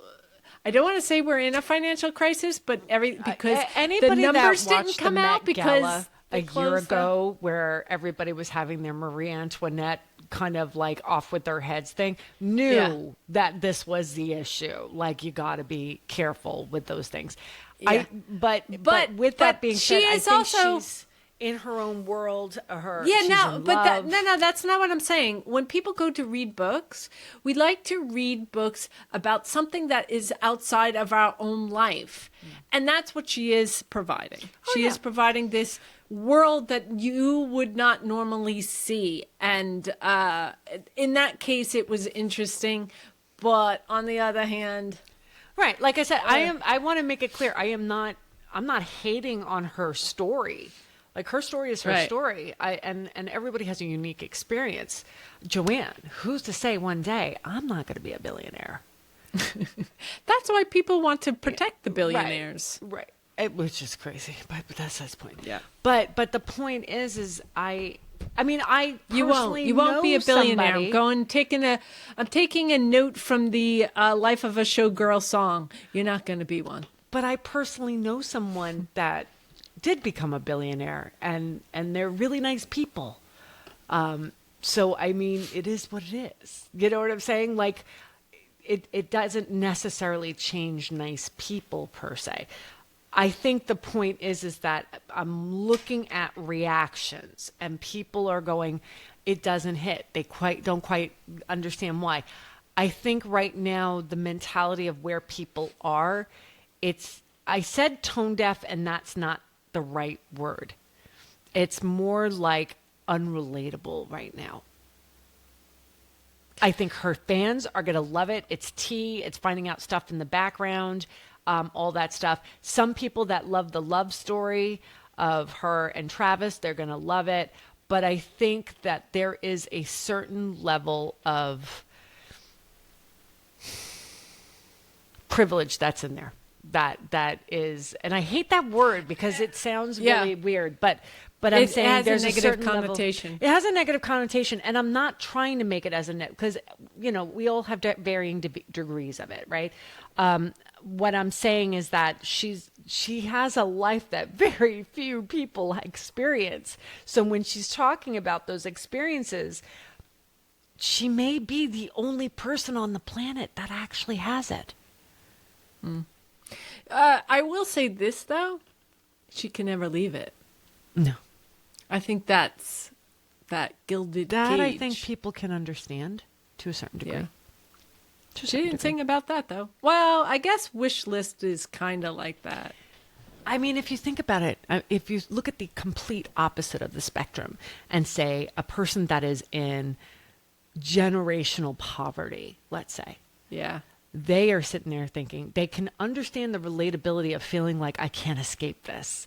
I don't want to say we're in a financial crisis, but because the Anybody numbers that didn't watched come the out Met Gala because a year ago, where everybody was having their Marie Antoinette kind of like off with their heads thing, knew that this was the issue. Like, you got to be careful with those things. Yeah. But with that being said, I think she's in her own world. She's in love. No, that's not what I'm saying. When people go to read books, we like to read books about something that is outside of our own life. And that's what she is providing. She is providing this world that you would not normally see. And in that case, it was interesting. But on the other hand... Right. Like I said, I want to make it clear. I'm not hating on her story. Like, her story is her story. And everybody has a unique experience. Joanne, who's to say one day I'm not going to be a billionaire? That's why people want to protect the billionaires. Right. Which is crazy, but that's his point. Yeah. But the point is I You personally won't be a know billionaire. somebody- I'm taking a note from the Life of a Showgirl song. You're not going to be one. But I personally know someone that did become a billionaire, and they're really nice people. So I mean, it is what it is. You know what I'm saying? Like, it doesn't necessarily change nice people per se. I think the point is that I'm looking at reactions, and people are going, it doesn't hit. They don't quite understand why. I think right now the mentality of where people are, I said tone deaf, and that's not the right word. It's more like unrelatable right now. I think her fans are going to love it. It's tea. It's finding out stuff in the background, all that stuff. Some people that love the love story of her and Travis, they're going to love it. But I think that there is a certain level of privilege that's in there. That is, and I hate that word because it sounds really weird, but I'm saying there's a negative connotation. It has a negative connotation, and I'm not trying to make it as a net because we all have varying degrees of it, right? What I'm saying is that she has a life that very few people experience. So when she's talking about those experiences, she may be the only person on the planet that actually has it. I will say this, though. She can never leave it. No. I think that's that gilded cage. I think people can understand to a certain degree. Yeah. She didn't sing about that, though. Well, I guess Wish List is kind of like that. I mean, if you think about it, if you look at the complete opposite of the spectrum and say a person that is in generational poverty, let's say. Yeah. They are sitting there thinking they can understand the relatability of feeling like I can't escape this.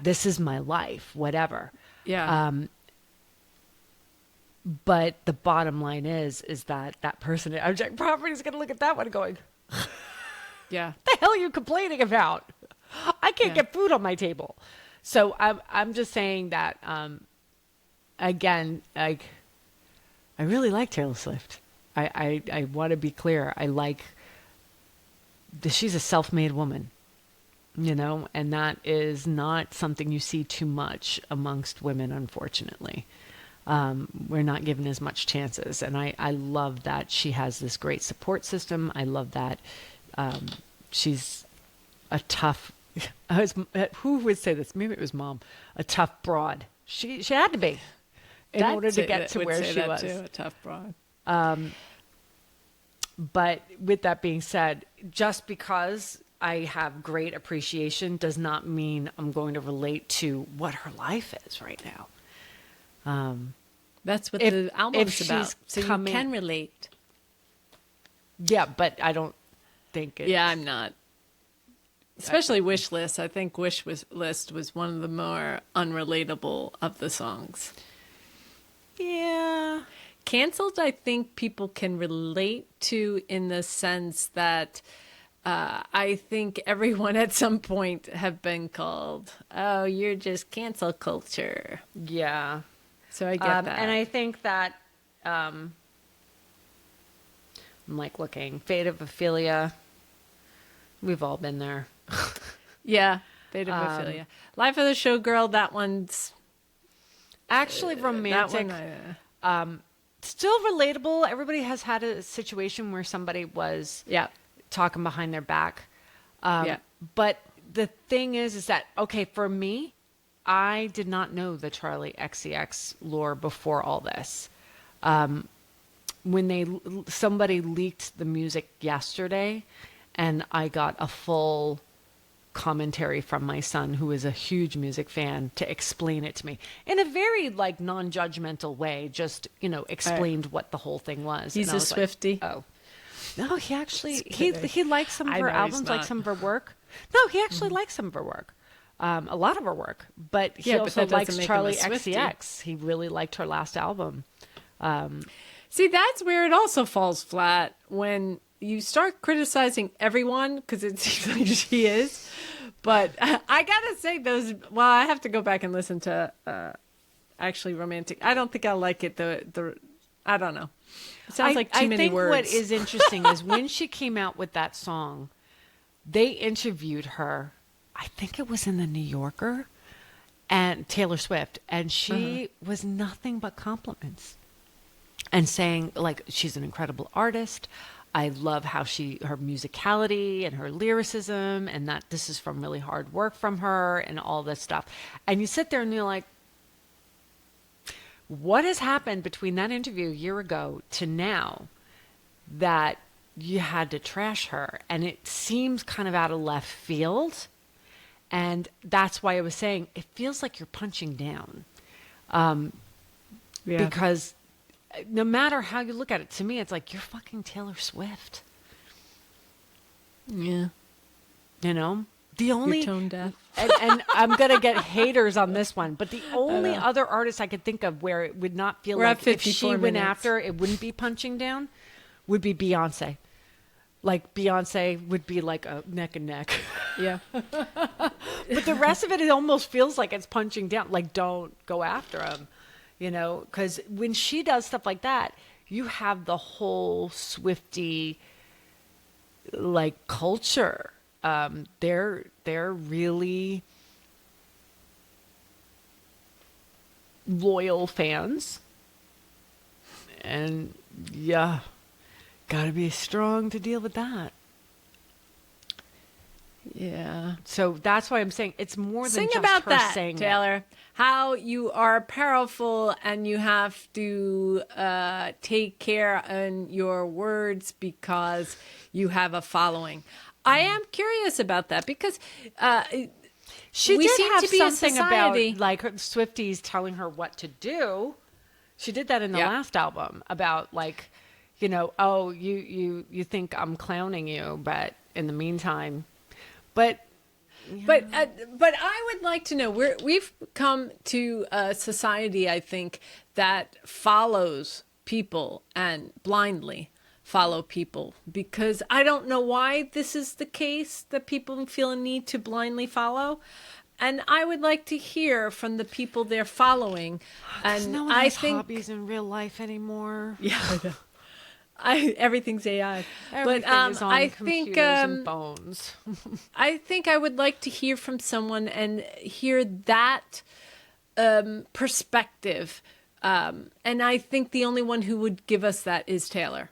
This is my life, whatever. Yeah. But the bottom line is that person in abject poverty is going to look at that one going, yeah. the hell are you complaining about? I can't get food on my table. So I'm just saying that, again, I really like Taylor Swift. I want to be clear. I like she's a self-made woman, and that is not something you see too much amongst women, unfortunately. We're not given as much chances. And I love that she has this great support system. I love that she's a tough, who would say this? Maybe it was Mom, a tough broad. She had to be in order to get to where she was. Too, a tough broad. But with that being said, just because I have great appreciation does not mean I'm going to relate to what her life is right now. That's what the album's about. So you can relate. Yeah, but I don't think it's... Yeah, I'm not. Especially Wish List. I think Wish List was one of the more unrelatable of the songs. Yeah. Canceled, I think people can relate to in the sense that I think everyone at some point have been called, oh, you're just cancel culture. Yeah. So I get that. And I think that I'm like looking, Fate of Ophelia. We've all been there. Yeah, Fate of Ophelia. Life of the Showgirl, that one's... Actually romantic. That one, still relatable. Everybody has had a situation where somebody was talking behind their back. But the thing is that, okay, for me, I did not know the Charlie XCX lore before all this. When somebody leaked the music yesterday, and I got a full commentary from my son, who is a huge music fan, to explain it to me in a very non-judgmental way, just explained what the whole thing was. He's a Swiftie. Oh no, he actually he likes some of her albums, like some of her work. No, he actually likes some of her work, a lot of her work, but he also likes Charlie XCX. He really liked her last album. See, that's where it also falls flat when you start criticizing everyone, because it seems like she is. But I gotta say I have to go back and listen to actually Romantic. I don't think I like it. I don't know. It sounds like too many words. I think what is interesting is when she came out with that song, they interviewed her. I think it was in the New Yorker, and Taylor Swift, and she was nothing but compliments and saying she's an incredible artist. I love how her musicality and her lyricism, and that this is from really hard work from her and all this stuff. And you sit there and you're like, what has happened between that interview a year ago to now that you had to trash her? And it seems kind of out of left field. And that's why I was saying it feels like you're punching down. Because no matter how you look at it, to me, it's like, you're fucking Taylor Swift. Yeah. The only You're tone deaf. and I'm gonna get haters on this one, but the only other artist I could think of where it would not feel We're like at if she 54 went minutes. after it wouldn't be punching down would be Beyonce. Like Beyonce would be like a neck and neck. Yeah. But the rest of it almost feels like it's punching down. Like, don't go after him, you know? Because when she does stuff like that, you have the whole Swiftie like culture. They're really loyal fans, and yeah, gotta be strong to deal with that. Yeah. So that's why I'm saying it's more than Sing just about her that, saying it. Taylor. How you are powerful and you have to take care on your words because you have a following. I am curious about that because She we did seem have to be a something society. about like her Swifties telling her what to do. She did that in the last album about like, you know, oh, you think I'm clowning you, but in the meantime, but I would like to know. We've come to a society, I think, that follows people and blindly follow people because I don't know why this is the case that people feel a need to blindly follow. And I would like to hear from the people they're following. And no one I has think hobbies in real life anymore. yeah, I know. Everything's AI. Everything is on I computers think and phones. I think I would like to hear from someone and hear that perspective. And I think the only one who would give us that is Taylor.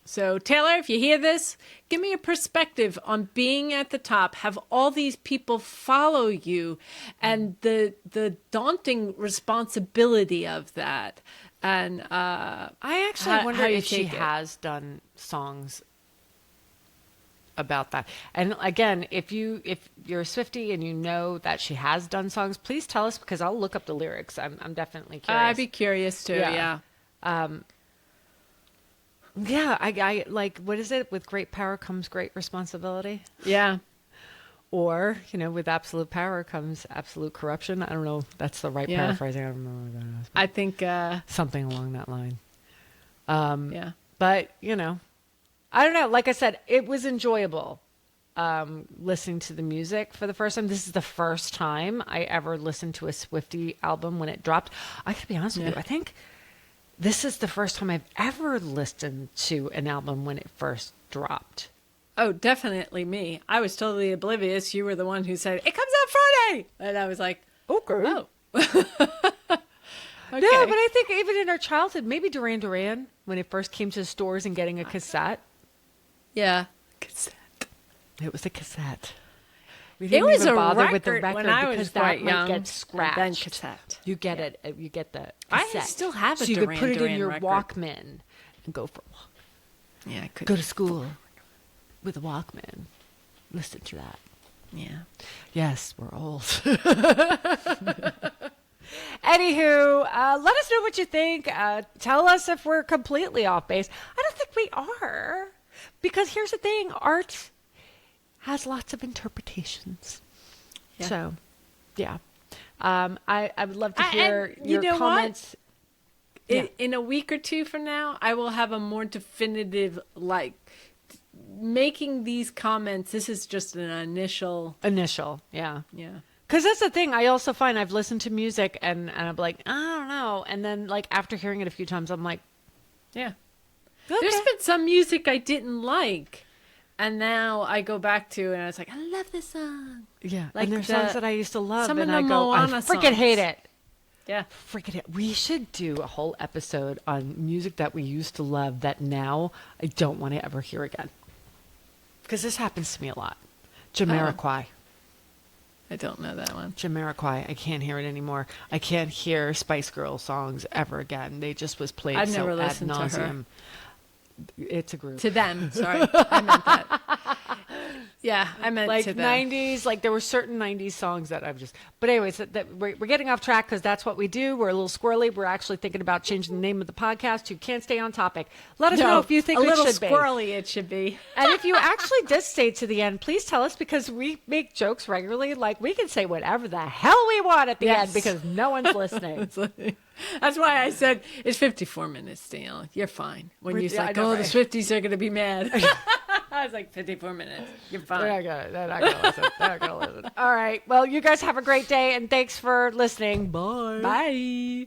So, Taylor, if you hear this, give me a perspective on being at the top, have all these people follow you, and the daunting responsibility of that. And I actually wonder how you if she take it. has done songs about that. And again, if you're a Swiftie and you know that she has done songs, please tell us because I'll look up the lyrics. I'm definitely curious. I'd be curious too. Yeah. Yeah, I like, what is it? With great power comes great responsibility. Yeah. Or, you know, with absolute power comes absolute corruption. I don't know if that's the right paraphrasing. I don't know what that is. I think, Something along that line. yeah. But, you know, I don't know. Like I said, it was enjoyable listening to the music for the first time. This is the first time I ever listened to a Swiftie album when it dropped. I gotta be honest with you. I think this is the first time I've ever listened to an album when it first dropped. Oh, definitely me. I was totally oblivious. You were the one who said, it comes out Friday. And I was like, Okay. oh. Okay. No, but I think even in our childhood, maybe Duran Duran, when it first came to the stores and getting a cassette. Yeah. Cassette. It was a cassette. We It was even a bother record with the record when I was because quite that might young. get scratched. Then cassette. You get it. You get the I cassette. still have a so you could Duran put it in Duran your record. Walkman and go for a walk. Yeah, I could. Go to school with a Walkman. Listen to that. Yeah. Yes, we're old. Anywho, let us know what you think. Tell us if we're completely off base. I don't think we are. Because here's the thing. Art has lots of interpretations. Yeah. So, yeah. I would love to hear and you your know what? comments. Yeah. In a week or two from now, I will have a more definitive, like, making these comments. This is just an initial. Yeah. Yeah. Because that's the thing. I also find I've listened to music and I'm like, I don't know. And then, like, after hearing it a few times, I'm like, Yeah. okay. There's been some music I didn't like. And now I go back to and I was like, I love this song. Yeah. Like and there's the- songs that I used to love. some of And the I go, I Moana freaking songs. hate it. Yeah. Freaking it. We should do a whole episode on music that we used to love that now I don't want to ever hear again. Because this happens to me a lot. Jamiroquai. I don't know that one. Jamiroquai. I can't hear it anymore. I can't hear Spice Girl songs ever again. They just was played I've so never ad listened to her. nauseum. It's a group. To them. Sorry. I meant that. Yeah, I meant like to them. 90s, like there were certain 90s songs that I've just, but anyways, we're getting off track because that's what we do. We're a little squirrely. We're actually thinking about changing the name of the podcast to Can't Stay on Topic. Let us know if you think a it little should be. squirrely it should be. And if you actually did stay to the end, please tell us, because we make jokes regularly. Like we can say whatever the hell we want at the end because no one's listening. That's why I said it's 54 minutes, Danielle. You're fine. When you're like, know, the right? Swifties are going to be mad. I was like, 54 minutes. You're fine. They're not gonna listen. They're not gonna listen. All right. Well, you guys have a great day, and thanks for listening. Bye. Bye.